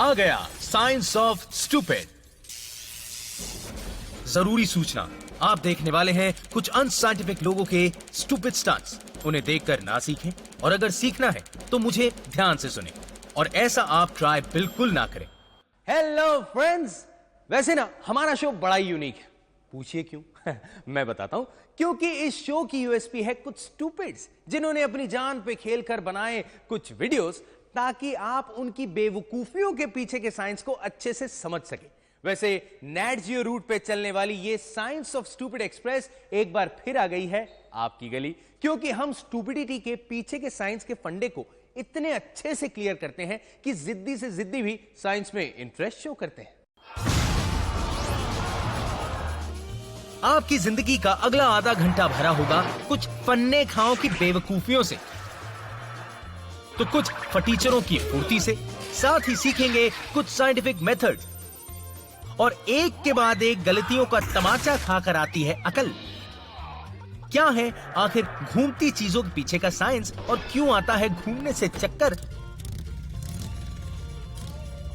आ गया science of stupid. जरूरी सूचना, आप देखने वाले हैं कुछ अनसाइंटिफिक लोगों के स्टूपिड स्टंट्स। उन्हें देखकर ना सीखें, और अगर सीखना है तो मुझे ध्यान से सुनें, और ऐसा आप ट्राई बिल्कुल ना करें। हेलो फ्रेंड्स, वैसे ना हमारा शो बड़ा ही यूनिक है। पूछिए क्यों? मैं बताता हूं। क्योंकि इस शो की यूएसपी है कुछ स्टूपिड्स जिन्होंने अपनी जान पे खेलकर बनाए कुछ वीडियोस, ताकि आप उनकी बेवकूफियों के पीछे के साइंस को अच्छे से समझ सके। वैसे नेट जियो रूट पे चलने वाली ये साइंस ऑफ स्टूपिड एक्सप्रेस एक बार फिर आ गई है आपकी गली, क्योंकि हम स्टूपिडिटी के पीछे के साइंस के फंडे को इतने अच्छे से क्लियर करते हैं कि जिद्दी से जिद्दी भी साइंस में इंटरेस्ट शो करते हैं। आपकी जिंदगी का अगला आधा घंटा भरा होगा कुछ फन्ने खाओं की बेवकूफियों से, तो कुछ फटीचरों की फुर्ती से, साथ ही सीखेंगे कुछ साइंटिफिक मेथड्स, और एक के बाद एक गलतियों का तमाचा खाकर आती है अकल। क्या है आखिर घूमती चीजों के पीछे का साइंस, और क्यों आता है घूमने से चक्कर,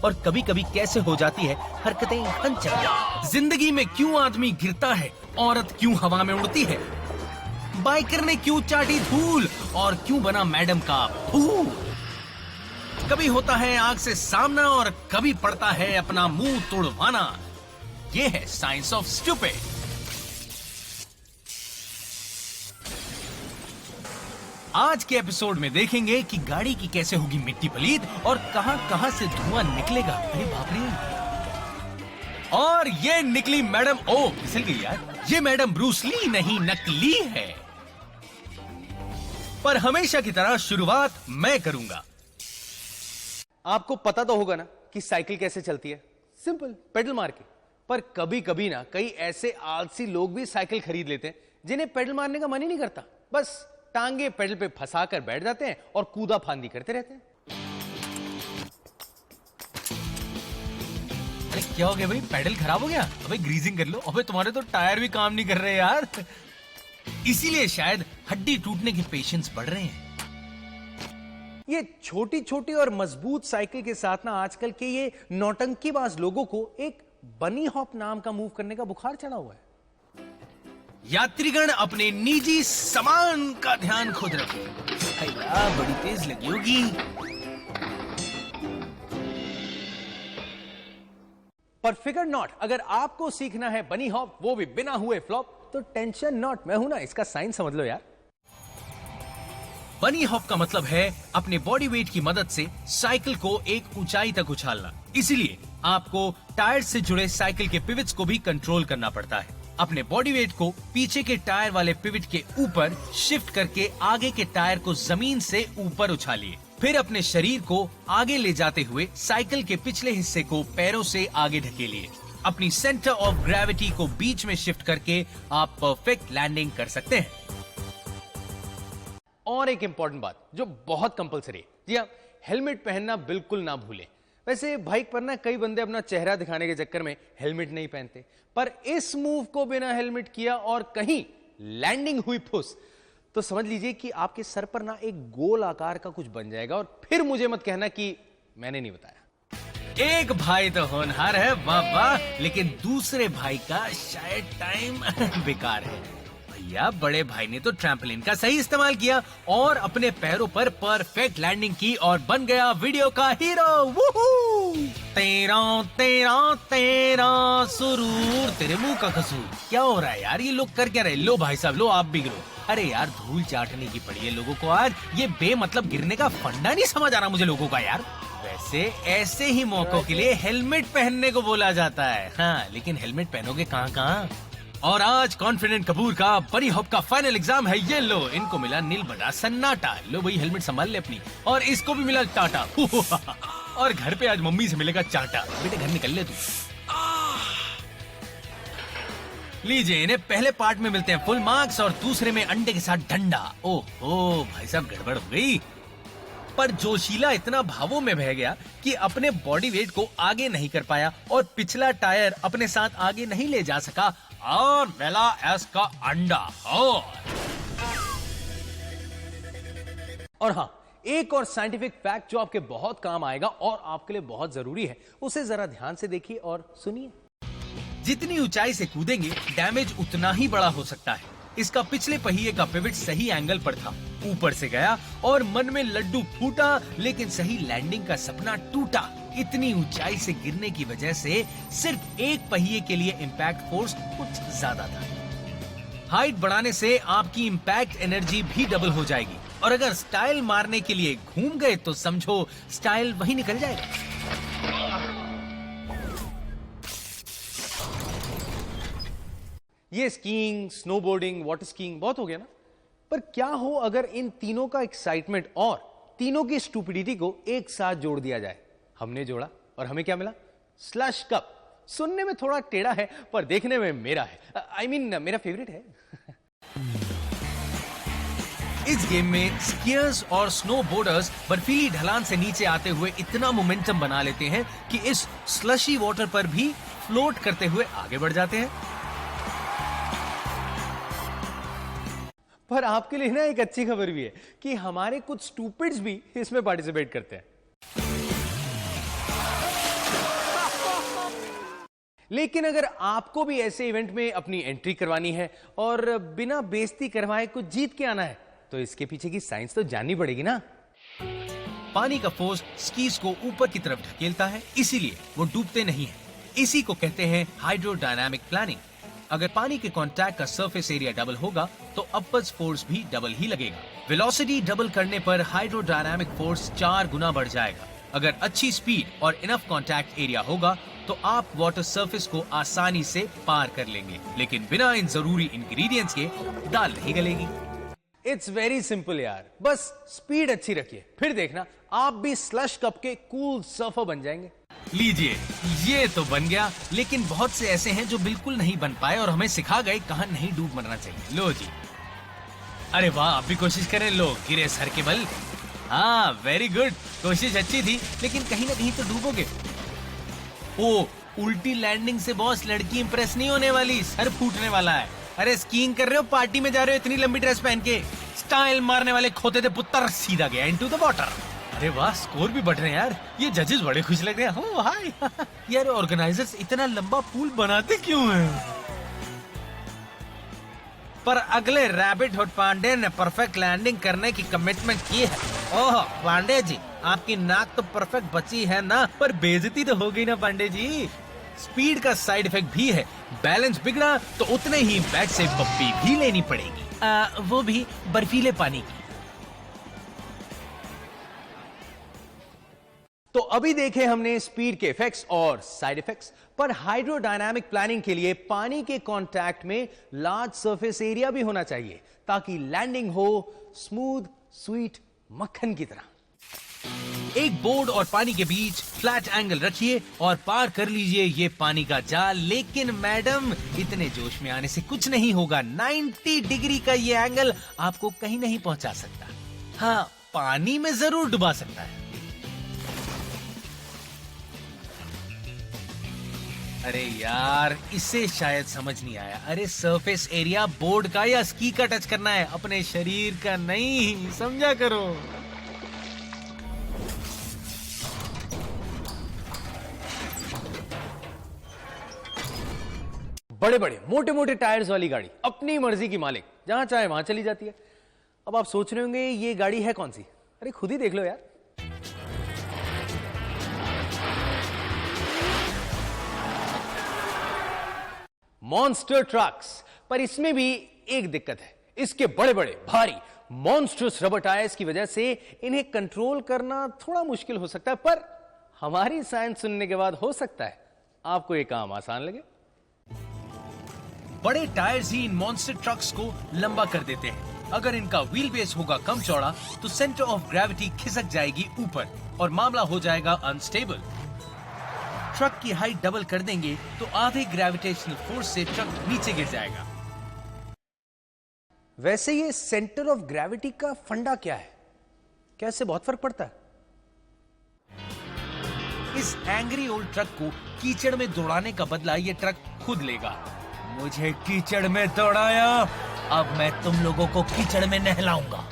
और कभी कभी कैसे हो जाती है हरकतें अनचक्कर। जिंदगी में क्यों आदमी गिरता है, औरत क्यों हवा में उड़ती है, बाइकर ने क्यों चाटी धूल, और क्यों बना मैडम का फूल। कभी होता है आग से सामना, और कभी पड़ता है अपना मुंह तोड़वाना। ये है साइंस ऑफ स्टूपिड। आज के एपिसोड में देखेंगे कि गाड़ी की कैसे होगी मिट्टी पलीद, और कहां से धुआं निकलेगा। अरे बाप रे! और ये निकली मैडम, ओ फिसल गई यार, ये मैडम ब्रूस ली नहीं, नकली है। पर हमेशा की तरह शुरुआत मैं करूंगा। आपको पता तो होगा ना कि साइकिल कैसे चलती है, सिंपल, पेडल मार के। पर कभी कभी ना कई ऐसे आलसी लोग भी साइकिल खरीद लेते हैं जिन्हें पेडल मारने का मन ही नहीं करता, बस टांगे पेडल पे फंसाकर बैठ जाते हैं और कूदा फांदी करते रहते हैं। अरे क्या हो गया भाई, पेडल खराब हो गया? अबे ग्रीजिंग कर लो। अबे तुम्हारे तो टायर भी काम नहीं कर रहे यार, इसीलिए शायद हड्डी टूटने के पेशेंट्स बढ़ रहे हैं। ये छोटी छोटी और मजबूत साइकिल के साथ ना आजकल के ये नौटंकीबाज लोगों को एक बनी हॉप नाम का मूव करने का बुखार चढ़ा हुआ है। यात्रीगण अपने निजी सामान का ध्यान खुद रखें। भैया बड़ी तेज लगी होगी। पर फिकर नॉट, अगर आपको सीखना है बनी हॉप, वो भी बिना हुए फ्लॉप, तो टेंशन नॉट, मैं हूं ना, इसका साइन समझ लो यार। बनी हॉप का मतलब है अपने बॉडी वेट की मदद से साइकिल को एक ऊंचाई तक उछालना। इसीलिए आपको टायर से जुड़े साइकिल के पिवट्स को भी कंट्रोल करना पड़ता है। अपने बॉडी वेट को पीछे के टायर वाले पिवट के ऊपर शिफ्ट करके आगे के टायर को जमीन से ऊपर उछालिए। फिर अपने शरीर को आगे ले जाते हुए साइकिल के पिछले हिस्से को पैरों से आगे ढकेलिए। अपनी सेंटर ऑफ ग्रेविटी को बीच में शिफ्ट करके आप परफेक्ट लैंडिंग कर सकते हैं। और एक इंपॉर्टेंट बात जो बहुत कंपलसरी है, जी हाँ, हेलमेट पहनना बिल्कुल ना भूलें। वैसे बाइक पर ना कई बंदे अपना चेहरा दिखाने के चक्कर में हेलमेट नहीं पहनते, पर इस मूव को बिना हेलमेट किया और कहीं लैंडिंग हुई फुस, तो समझ लीजिए कि आपके सर पर ना एक गोल आकार का कुछ बन जाएगा, और फिर मुझे मत कहना कि मैंने नहीं बताया। एक भाई तो होनहार है, वाह वाह, लेकिन दूसरे भाई का शायद टाइम बेकार है। भैया बड़े भाई ने तो ट्रैम्पोलिन का सही इस्तेमाल किया और अपने पैरों पर परफेक्ट लैंडिंग की, और बन गया वीडियो का हीरो। वूहू! तेरा तेरा तेरा सुरूर, तेरे मुंह का कसूर। क्या हो रहा है यार, ये लोग कर क्या रहे? लो भाई साहब, लो आप भी गिरो। अरे यार धूल चाटने की पड़ी है लोगों को आज, ये बेमतलब गिरने का फंडा नहीं समझ आ रहा मुझे लोगों का यार। वैसे ऐसे ही मौकों के लिए हेलमेट पहनने को बोला जाता है, हाँ, लेकिन हेलमेट पहनोगे कहाँ। और आज कॉन्फिडेंट कपूर का बनी हॉप का फाइनल एग्जाम है। ये लो, इनको मिला नील बड़ा सन्नाटा। लो भाई हेलमेट संभाल ले अपनी, और इसको भी मिला टाटा। और घर पे आज मम्मी से मिलेगा चाटा। बेटे घर निकल ले तू। लीजिए, इन्हें पहले पार्ट में मिलते हैं फुल मार्क्स और दूसरे में अंडे के साथ डंडा। ओहो भाई साहब, गड़बड़ हो गई। पर जोशीला इतना भावों में बह गया कि अपने बॉडी वेट को आगे नहीं कर पाया और पिछला टायर अपने साथ आगे नहीं ले जा सका, और मिला इसका अंडा। और हाँ, एक और साइंटिफिक फैक्ट जो आपके बहुत काम आएगा और आपके लिए बहुत जरूरी है, उसे जरा ध्यान से देखिए और सुनिए। जितनी ऊंचाई से कूदेंगे डैमेज उतना ही बड़ा हो सकता है। इसका पिछले पहिए का पिवट सही एंगल पर था, ऊपर से गया और मन में लड्डू फूटा, लेकिन सही लैंडिंग का सपना टूटा। इतनी ऊंचाई से गिरने की वजह से सिर्फ एक पहिए के लिए इम्पैक्ट फोर्स कुछ ज्यादा था। हाइट बढ़ाने से आपकी इम्पैक्ट एनर्जी भी डबल हो जाएगी, और अगर स्टाइल मारने के लिए घूम गए तो समझो स्टाइल वही निकल जाएगा। ये स्कीइंग, स्नोबोर्डिंग, वाटर स्कीइंग बहुत हो गया ना, पर क्या हो अगर इन तीनों का एक्साइटमेंट और तीनों की स्टूपिडिटी को एक साथ जोड़ दिया जाए। हमने जोड़ा और हमें क्या मिला? Slush cup. सुनने में थोड़ा टेढ़ा है पर देखने में मेरा है, I mean, मेरा फेवरेट है। इस गेम में स्कीयर्स और स्नोबोर्डर्स बर्फीली ढलान से नीचे आते हुए इतना मोमेंटम बना लेते हैं कि इस स्लशी वाटर पर भी फ्लोट करते हुए आगे बढ़ जाते हैं। पर आपके लिए ना एक अच्छी खबर भी है कि हमारे कुछ स्टूपिड्स भी इसमें पार्टिसिपेट करते हैं। लेकिन अगर आपको भी ऐसे इवेंट में अपनी एंट्री करवानी है और बिना बेइज्जती करवाए कुछ जीत के आना है, तो इसके पीछे की साइंस तो जाननी पड़ेगी ना। पानी का फोर्स स्कीज को ऊपर की तरफ ढकेलता है, इसीलिए वो डूबते नहीं हैं। इसी को कहते हैं हाइड्रोडायनामिक प्लानिंग। अगर पानी के कांटेक्ट का सरफेस एरिया डबल होगा तो अपवर्ड्स फोर्स भी डबल ही लगेगा। वेलोसिटी डबल करने पर हाइड्रोडायनामिक फोर्स 4 गुना बढ़ जाएगा। अगर अच्छी स्पीड और इनफ कांटेक्ट एरिया होगा तो आप वाटर सरफेस को आसानी से पार कर लेंगे, लेकिन बिना इन जरूरी इंग्रेडिएंट्स के दाल नहीं गलेगी। इट्स वेरी सिंपल यार, बस स्पीड अच्छी रखिए, फिर देखना आप भी स्लश कप के कूल सर्फर बन जाएंगे। लीजिए, ये तो बन गया, लेकिन बहुत से ऐसे हैं जो बिल्कुल नहीं बन पाए और हमें सिखा गए कहां नहीं डूब मरना चाहिए। लो जी, अरे वाह, आप भी कोशिश करें। लो, गिरे सर के बल। हाँ, वेरी गुड, कोशिश अच्छी थी, लेकिन कहीं ना कहीं तो डूबोगे। ओ, उल्टी लैंडिंग से बॉस लड़की इंप्रेस नहीं होने वाली, सर फूटने वाला है। अरे स्कीइंग कर रहे हो, पार्टी में जा रहे हो इतनी लंबी ड्रेस पहन के, स्टाइल मारने वाले खोते थे पुत्र, सीधा गया इनटू द वाटर। अरे वाह, स्कोर भी बढ़ रहे हैं यार, ये जजेस बड़े खुश लग रहे हैं। हो हाय यार, ऑर्गेनाइजर्स इतना लंबा पूल बनाते क्यों हैं? पर अगले रैबिट हुड पांडे ने परफेक्ट लैंडिंग करने की कमिटमेंट की है। ओह पांडे जी, आपकी नाक तो परफेक्ट बची है ना, पर बेइज्जती तो हो गई ना पांडे जी। स्पीड का साइड इफेक्ट भी है, बैलेंस बिगड़ा तो उतने ही इम्पैक्ट से पप्पी भी लेनी पड़ेगी, वो भी बर्फीले पानी की। तो अभी देखे हमने स्पीड के इफेक्ट्स और साइड इफेक्ट्स, पर हाइड्रोडायनामिक प्लानिंग के लिए पानी के कांटेक्ट में लार्ज सरफेस एरिया भी होना चाहिए ताकि लैंडिंग हो स्मूथ स्वीट मक्खन की तरह। एक बोर्ड और पानी के बीच फ्लैट एंगल रखिए और पार कर लीजिए ये पानी का जाल। लेकिन मैडम, इतने जोश में आने से कुछ नहीं होगा। 90 डिग्री का ये एंगल आपको कहीं नहीं पहुंचा सकता। हाँ, पानी में जरूर डुबा सकता है। अरे यार, इसे शायद समझ नहीं आया। अरे सरफेस एरिया बोर्ड का या स्की का टच करना है, अपने शरीर का नहीं, समझा करो। बड़े बड़े मोटे मोटे टायर्स वाली गाड़ी अपनी मर्जी की मालिक, जहां चाहे वहां चली जाती है। अब आप सोच रहे होंगे ये गाड़ी है कौन सी? अरे खुद ही देख लो यार। Monster trucks. पर इसमें भी एक दिक्कत है, इसके बड़े बड़े भारी मॉन्स्टर्स रबर टायर्स की वजह से इन्हें कंट्रोल करना थोड़ा मुश्किल हो सकता है, पर हमारी साइंस सुनने के बाद हो सकता है आपको यह काम आसान लगे। बड़े टायर्स ही इन मॉन्स्टर ट्रक्स को लंबा कर देते हैं। अगर इनका व्हील बेस होगा कम चौड़ा तो सेंटर ऑफ ग्रेविटी खिसक जाएगी ऊपर और मामला हो जाएगा अनस्टेबल। ट्रक की हाइट डबल कर देंगे तो आधे ग्रेविटेशनल फोर्स से ट्रक नीचे गिर जाएगा। वैसे ये सेंटर ऑफ ग्रेविटी का फंडा क्या है? क्या इससे बहुत फर्क पड़ता है? इस एंग्री ओल्ड ट्रक को कीचड़ में दौड़ाने का बदला ये ट्रक खुद लेगा। मुझे कीचड़ में दौड़ाया, अब मैं तुम लोगों को कीचड़ में नहलाऊंगा।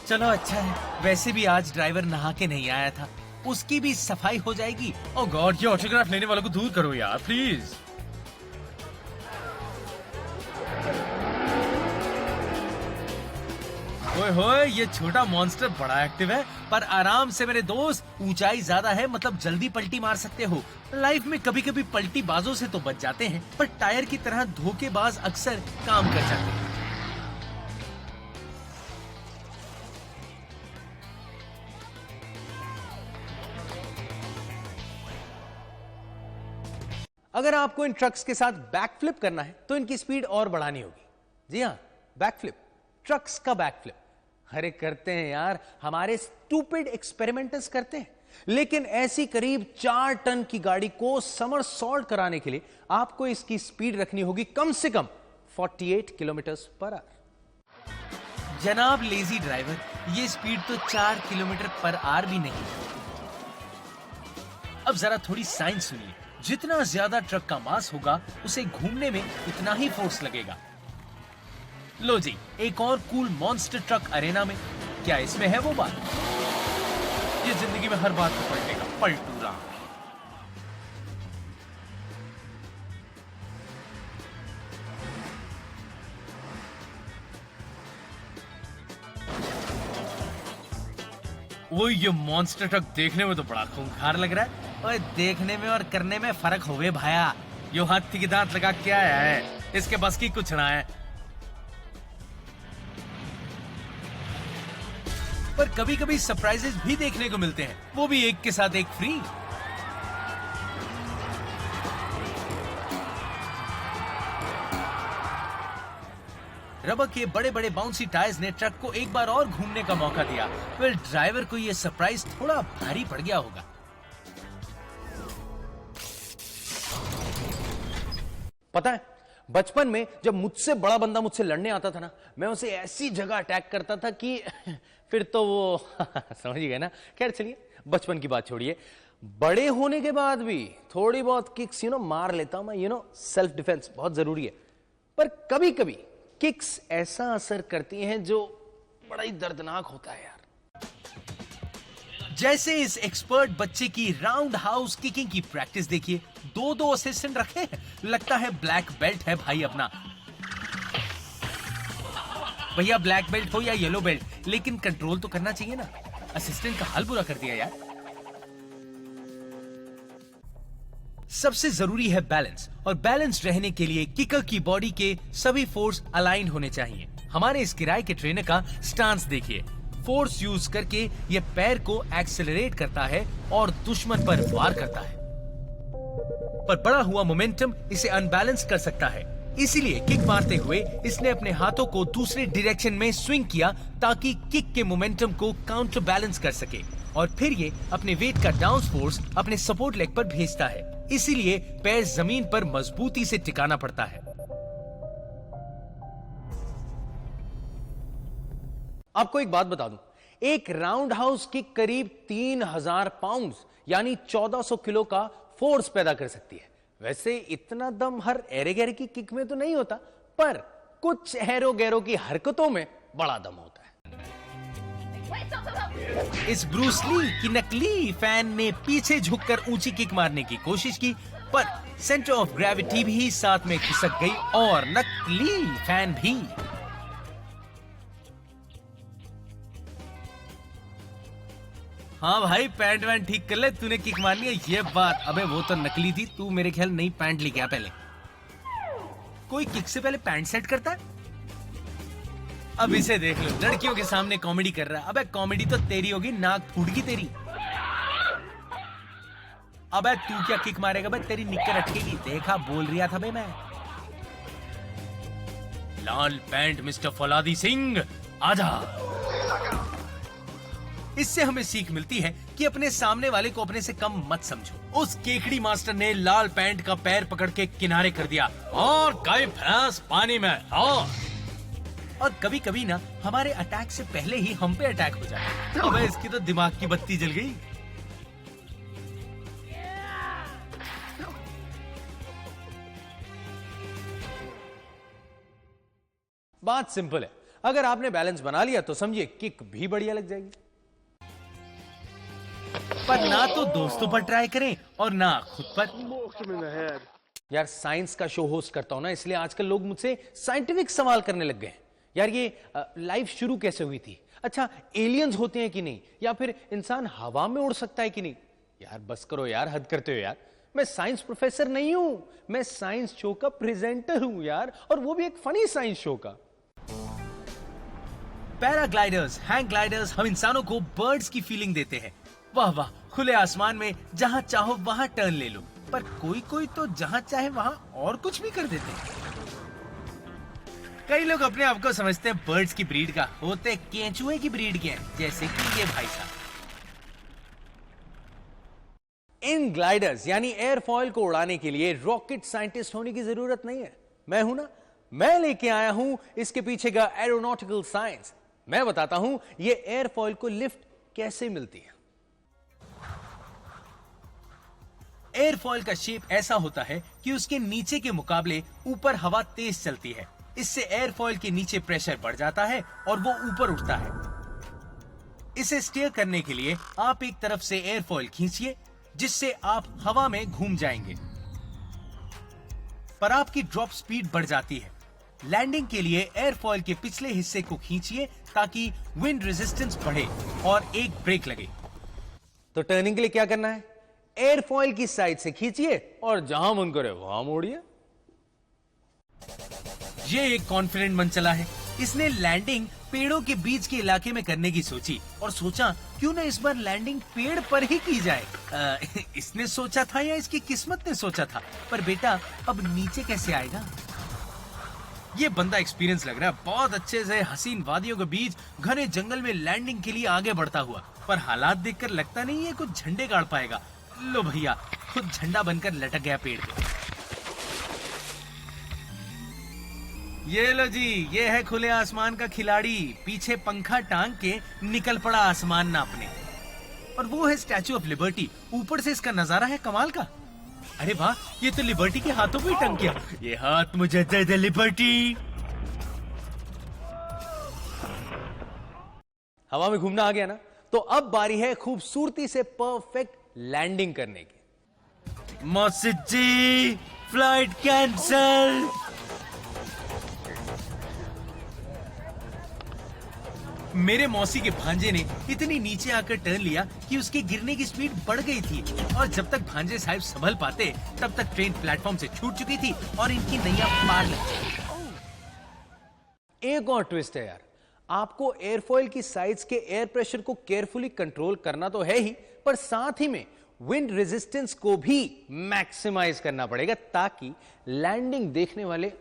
चलो अच्छा है, वैसे भी आज ड्राइवर नहा के नहीं आया था, उसकी भी सफाई हो जाएगी। ओह गॉड, ये ऑटोग्राफ लेने वालों को दूर करो यार प्लीज। ओए होए, ये छोटा मॉन्स्टर बड़ा एक्टिव है, पर आराम से मेरे दोस्त, ऊंचाई ज्यादा है मतलब जल्दी पलटी मार सकते हो। लाइफ में कभी कभी पलटी बाजों से तो बच जाते हैं, पर टायर की तरह धोखेबाज अक्सर काम कर जाते हैं। अगर आपको इन ट्रक्स के साथ बैकफ्लिप करना है तो इनकी स्पीड और बढ़ानी होगी। जी हां, बैकफ्लिप, ट्रक्स का बैकफ्लिप। अरे करते हैं यार, हमारे स्टूपिड एक्सपेरिमेंटर्स करते हैं। लेकिन ऐसी करीब 4 टन की गाड़ी को समरसॉल्ट कराने के लिए आपको इसकी स्पीड रखनी होगी कम से कम 48 किलोमीटर पर आवर। जनाब लेजी ड्राइवर, ये स्पीड तो 4 किलोमीटर पर आवर भी नहीं। अब जरा थोड़ी साइंस सुनिए। जितना ज्यादा ट्रक का मास होगा, उसे घूमने में उतना ही फोर्स लगेगा। लो जी, एक और कूल मॉन्स्टर ट्रक अरेना में। क्या इसमें है वो बात? ये जिंदगी में हर बात को पलटेगा, पलटू राम। ओए, ये मॉन्स्टर ट्रक देखने में तो बड़ा खूंखार लग रहा है। ओए, देखने में और करने में फर्क होवे भाया। यो हाथी के दांत लगा क्या है, इसके बस की कुछ ना है। पर कभी कभी सरप्राइजेस भी देखने को मिलते हैं, वो भी एक के साथ एक फ्री। रबर के बड़े बड़े बाउंसी टायर्स ने ट्रक को एक बार और घूमने का मौका दिया। फिर ड्राइवर को यह सरप्राइज थोड़ा भारी पड़ गया होगा। पता है, बचपन में जब मुझसे बड़ा बंदा मुझसे लड़ने आता था ना, मैं उसे ऐसी जगह अटैक करता था कि फिर तो वो समझ गए ना। खैर चलिए, बचपन की बात छोड़िए। बड़े होने के बाद भी थोड़ी बहुत किक्स मार लेता हूं मैं। सेल्फ डिफेंस बहुत जरूरी है। पर कभी कभी किक्स ऐसा असर करती हैं जो बड़ा ही दर्दनाक होता है यार। जैसे इस एक्सपर्ट बच्चे की राउंड हाउस किकिंग की प्रैक्टिस देखिए। 2 असिस्टेंट रखे हैं, लगता है ब्लैक बेल्ट है भाई अपना। भैया ब्लैक बेल्ट हो या येलो बेल्ट, लेकिन कंट्रोल तो करना चाहिए ना। असिस्टेंट का हाल बुरा कर दिया यार। सबसे जरूरी है बैलेंस, और बैलेंस रहने के लिए किकर की बॉडी के सभी फोर्स अलाइन होने चाहिए। हमारे इस किराए के ट्रेनर का स्टांस देखिए। फोर्स यूज करके ये पैर को एक्सेलरेट करता है और दुश्मन पर वार करता है, पर बढ़ा हुआ मोमेंटम इसे अनबैलेंस कर सकता है। इसीलिए किक मारते हुए इसने अपने हाथों को दूसरे डायरेक्शन में स्विंग किया, ताकि किक के मोमेंटम को काउंटर बैलेंस कर सके, और फिर ये अपने वेट का डाउन फोर्स अपने सपोर्ट लेग पर भेजता है। इसीलिए पैर जमीन पर मजबूती से टिकाना पड़ता है। आपको एक बात बता दूं, एक राउंड हाउस किक करीब 3000 पाउंड यानी 1400 किलो का फोर्स पैदा कर सकती है। वैसे इतना दम हर एरे गैरे की किक में तो नहीं होता, पर कुछ हैरो गैरो की हरकतों में बड़ा दम होता है। इस ब्रूस ली की नकली फैन ने पीछे झुककर ऊंची किक मारने की कोशिश की, पर सेंटर ऑफ ग्रेविटी भी साथ में खिसक गई और नकली फैन भी। हाँ भाई, पैंट वैंट ठीक कर ले, तूने किक मारनी है ये बात। अबे वो तो नकली थी, तू मेरे ख्याल नई पैंट लेके आ पहले। कोई किक से पहले पैंट सेट करता है? अब इसे देख लो, लड़कियों के सामने कॉमेडी कर रहा है। अबे कॉमेडी तो तेरी होगी, नाक फूट गई तेरी। अबे तू क्या किक मारेगा बे, तेरी निक्कर अटकेगी। देखा, बोल रहा था बे मैं। लाल पैंट मिस्टर फौलादी सिंह, आजा। इससे हमें सीख मिलती है कि अपने सामने वाले को अपने से कम मत समझो। उस केकड़ी मास्टर ने लाल पैंट का पैर पकड़ के किनारे कर दिया और गए भैंस पानी में। और कभी कभी ना हमारे अटैक से पहले ही हम पे अटैक हो जाए। अबे इसकी तो दिमाग की बत्ती जल गई। बात सिंपल है, अगर आपने बैलेंस बना लिया तो समझिए किक भी बढ़िया लग जाएगी। पर ना तो दोस्तों पर ट्राई करें और ना खुद पर। यार साइंस का शो होस्ट करता हूं ना, इसलिए आजकल लोग मुझसे साइंटिफिक सवाल करने लग गए हैं। यार ये लाइफ शुरू कैसे हुई थी? अच्छा एलियंस होते हैं कि नहीं? या फिर इंसान हवा में उड़ सकता है कि नहीं? यार बस करो यार, हद करते हो यार। मैं साइंस प्रोफेसर नहीं हूं, मैं साइंस शो का प्रेजेंटर हूं यार, और वो भी एक फनी साइंस शो का। पैराग्लाइडर्स, हैंग ग्लाइडर्स हम इंसानों को बर्ड्स की फीलिंग देते हैं। वाह वाह, खुले आसमान में जहां चाहो वहां टर्न ले लो। पर कोई कोई तो जहां चाहे वहां और कुछ भी कर देते हैं। कई लोग अपने आप को समझते हैं बर्ड्स की ब्रीड का, होते केंचुए की ब्रीड के हैं, जैसे कि ये भाई साहब। इन ग्लाइडर्स यानी एयरफॉयल को उड़ाने के लिए रॉकेट साइंटिस्ट होने की जरूरत नहीं है। मैं हूं ना, मैं लेके आया हूं इसके पीछे का एरोनॉटिकल साइंस। मैं बताता हूं ये एयरफॉयल को लिफ्ट कैसे मिलती है। एयरफॉयल का शेप ऐसा होता है कि उसके नीचे के मुकाबले ऊपर हवा तेज चलती है। इससे एयरफॉयल के नीचे प्रेशर बढ़ जाता है और वो ऊपर उठता है। इसे स्टीयर करने के लिए आप एक तरफ से एयरफॉयल खींचिए, जिससे आप हवा में घूम जाएंगे, पर आपकी ड्रॉप स्पीड बढ़ जाती है। लैंडिंग के लिए एयरफॉयल के पिछले हिस्से को खींचिए ताकि विंड रेजिस्टेंस बढ़े और एक ब्रेक लगे। तो टर्निंग के लिए क्या करना है? एयरफॉयल की साइड से खींचिए और जहां मन करे वहां मोड़िए। ये एक कॉन्फिडेंट मन चला है। इसने लैंडिंग पेड़ों के बीच के इलाके में करने की सोची और सोचा क्यों ना इस बार लैंडिंग पेड़ पर ही की जाए। इसने सोचा था या इसकी किस्मत ने सोचा था? पर बेटा अब नीचे कैसे आएगा? ये बंदा एक्सपीरियंस लग रहा है, बहुत अच्छे से हसीन वादियों के बीच घने जंगल में लैंडिंग के लिए आगे बढ़ता हुआ। पर हालात देखकर लगता नहीं है कुछ झंडे गाड़ पाएगा। लो भैया, खुद झंडा बनकर लटक गया पेड़ पे। ये लो जी, ये है खुले आसमान का खिलाड़ी, पीछे पंखा टांग के निकल पड़ा आसमान नापने। और वो है स्टैचू ऑफ लिबर्टी। ऊपर से इसका नजारा है कमाल का। अरे वाह, ये तो लिबर्टी के हाथों पे ही टंग गया। ये हाथ मुझे दे दे लिबर्टी। हवा में घूमना आ गया ना, तो अब बारी है खूबसूरती से परफेक्ट लैंडिंग करने की। मौसी जी, फ्लाइट कैंसल। मेरे मौसी के भांजे ने इतनी नीचे आकर टर्न लिया कि उसके गिरने की स्पीड बढ़ गई थी, और जब तक भांजे साहब संभल पाते तब तक ट्रेन प्लेटफॉर्म से छूट चुकी थी और इनकी नैया पार लग चुकी। एक और ट्विस्ट है यार, आपको एयरफॉयल की साइड्स के एयर प्रेशर को केयरफुली कंट्रोल करना तो है ही, पर साथ ही में विंड रेजिस्टेंस को भी मैक्सिमाइज करना पड़ेगा ताकि लैंडिंग देखने वाले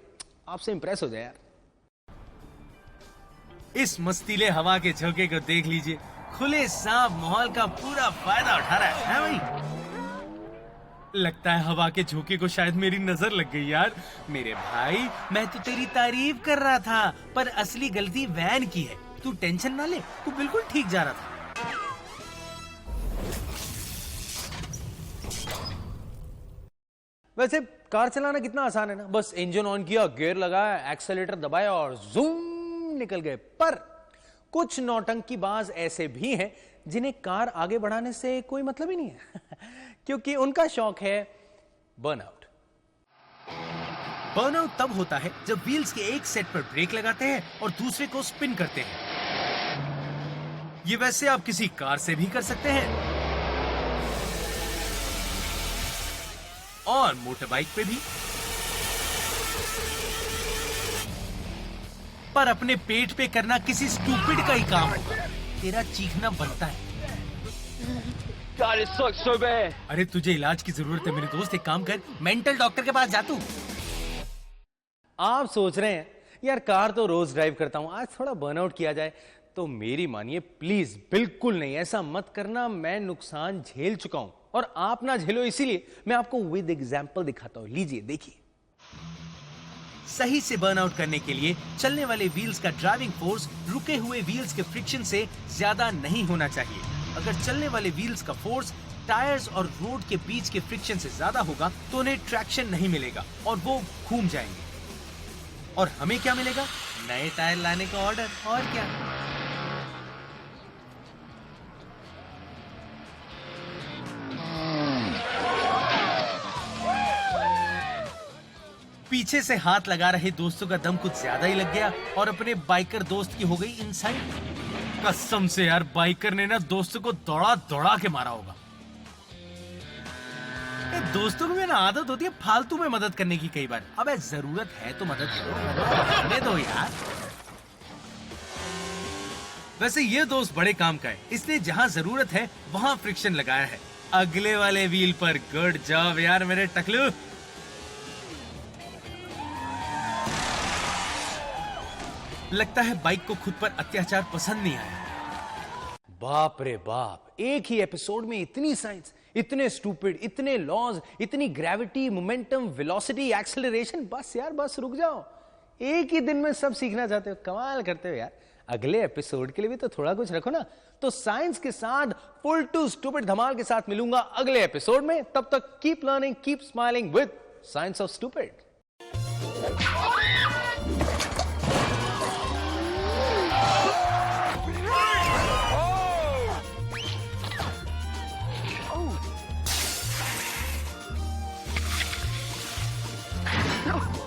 आपसे इंप्रेस हो जाए यार। इस मस्तीले हवा के झोंके को देख लीजिए, खुले सांप माहौल का पूरा फायदा उठा रहा है भाई। लगता है हवा के झोंके को शायद मेरी नजर लग गई यार। मेरे भाई, मैं तो तेरी तारीफ कर रहा था, पर असली गलती वैन की है। तू टेंशन ना ले, तू बिल्कुल ठीक जा रहा था। वैसे कार चलाना कितना आसान है ना, बस इंजन ऑन किया, गियर लगाया, एक्सेलेरेटर दबाया और जूम निकल गए। पर कुछ नौटंकीबाज ऐसे भी हैं जिन्हें कार आगे बढ़ाने से कोई मतलब ही नहीं है क्योंकि उनका शौक है बर्नआउट। बर्नआउट तब होता है जब व्हील्स के एक सेट पर ब्रेक लगाते हैं और दूसरे को स्पिन करते हैं। ये वैसे आप किसी कार से भी कर सकते हैं और मोटर बाइक पे भी, पर अपने पेट पे करना किसी स्टूपिड का ही काम है। तेरा चीखना बनता है। God, it sucks so bad. अरे तुझे इलाज की जरूरत है मेरे दोस्त, एक काम कर, मेंटल डॉक्टर के पास जा तू। आप सोच रहे हैं यार कार तो रोज ड्राइव करता हूं, आज थोड़ा बर्नआउट किया जाए, तो मेरी मानिए प्लीज, बिल्कुल नहीं, ऐसा मत करना। मैं नुकसान झेल चुका हूं और आप ना झेलो, इसीलिए मैं आपको विद एग्जांपल दिखाता हूं। लीजिए देखिए। सही से बर्नआउट करने के लिए चलने वाले व्हील्स का ड्राइविंग फोर्स रुके हुए व्हील्स के फ्रिक्शन से ज्यादा नहीं होना चाहिए। अगर चलने वाले व्हील्स का फोर्स टायर्स और रोड के बीच के फ्रिक्शन से ज्यादा होगा तो उन्हें ट्रैक्शन नहीं मिलेगा और वो घूम जाएंगे। और हमें क्या मिलेगा? नए टायर लाने का ऑर्डर, और क्या। पीछे से हाथ लगा रहे दोस्तों का दम कुछ ज्यादा ही लग गया और अपने बाइकर दोस्त की हो गई इनसाइड। कसम से यार, बाइकर ने ना दोस्तों को दौड़ा दौड़ा के मारा होगा। दोस्तों को भी ना आदत होती है फालतू में मदद करने की कई बार। अबे जरूरत है तो मदद करो, रहने दो यार। वैसे ये दोस्त बड़े काम का है, इसलिए जहां जरूरत है वहां फ्रिक्शन लगाया है अगले वाले व्हील पर। गुड जॉब यार मेरे टकलू। लगता है बाइक को खुद पर अत्याचार पसंद नहीं आया। बाप रे बाप, एक ही एपिसोड में इतनी साइंस, इतने स्टूपिड, इतने लॉज, इतनी ग्रेविटी, मोमेंटम, वेलोसिटी, एक्सेलरेशन। बस यार बस, रुक जाओ। एक ही दिन में सब सीखना चाहते हो, कमाल करते हो यार। अगले एपिसोड के लिए भी तो थोड़ा कुछ रखो ना। तो साइंस के साथ फुल टू स्टूपिड धमाल के साथ मिलूंगा अगले एपिसोड में। तब तक keep learning, keep smiling with science of stupid. No.